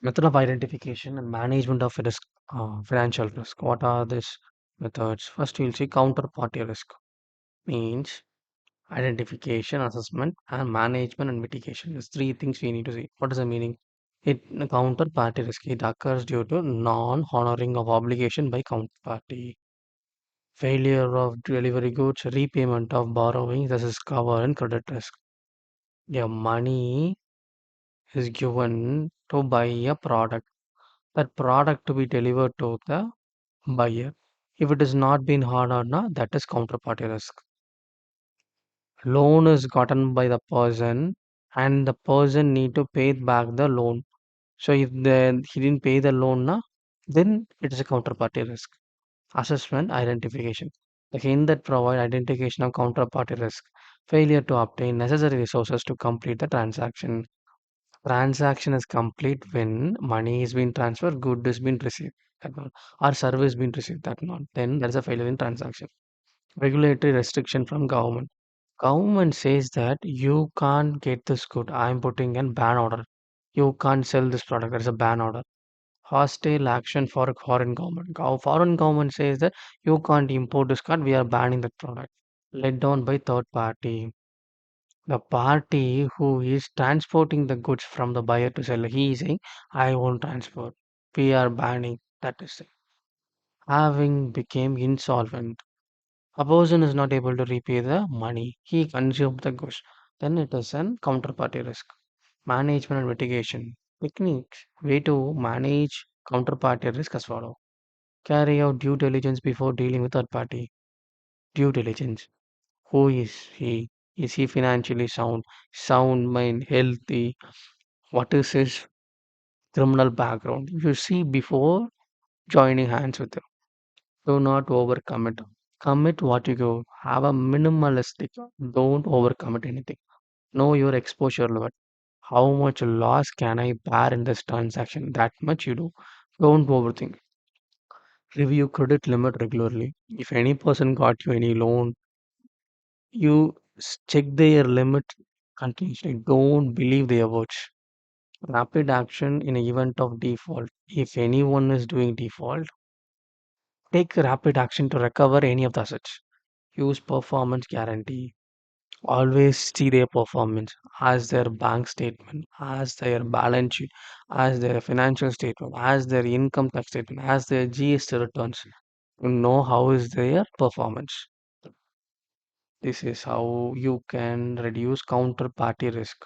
Method of identification and management of risk, financial risk. What are these methods? First, you'll see counterparty risk means identification, assessment, and management and mitigation. There's three things we need to see. What is the meaning? The counterparty risk. It occurs due to non-honoring of obligation by counterparty, failure of delivery goods, repayment of borrowings. This is covered in credit risk. Your money is given to buy a product. That product to be delivered to the buyer. If it is not been honored, na, that is counterparty risk. Loan is gotten by the person and the person need to pay back the loan. So if he didn't pay the loan, na, then it is a counterparty risk. Assessment identification. The hint that provide identification of counterparty risk. Failure to obtain necessary resources to complete the transaction. Transaction is complete when money is being transferred, good is being received, that one, or service being received, that one. Then there is a failure in transaction. Regulatory restriction from government. Government says that you can't get this good. I am putting in ban order. You can't sell this product. There is a ban order. Hostile action for a foreign government. Foreign government says that you can't import this card. We are banning that product. Let down by third party. The party who is transporting the goods from the buyer to seller, he is saying, I won't transport. We are banning. That is it. Having became insolvent. A person is not able to repay the money. He consumed the goods. Then it is an counterparty risk. Management and mitigation. Techniques. Way to manage counterparty risk as follow. Carry out due diligence before dealing with third party. Due diligence. Who is he? Is he financially sound? Sound mind, healthy? What is his criminal background? You see before joining hands with him. Do not overcommit. Commit what you go. Have a minimalistic. Don't overcommit anything. Know your exposure level. How much loss can I bear in this transaction? That much you do. Don't overthink. Review credit limit regularly. If any person got you any loan, check their limit continuously. Don't believe their words. Rapid action in an event of default. If anyone is doing default, take rapid action to recover any of the assets. Use performance guarantee. Always see their performance as their bank statement, as their balance sheet, as their financial statement, as their income tax statement, as their GST returns. You know how is their performance. This is how you can reduce counterparty risk.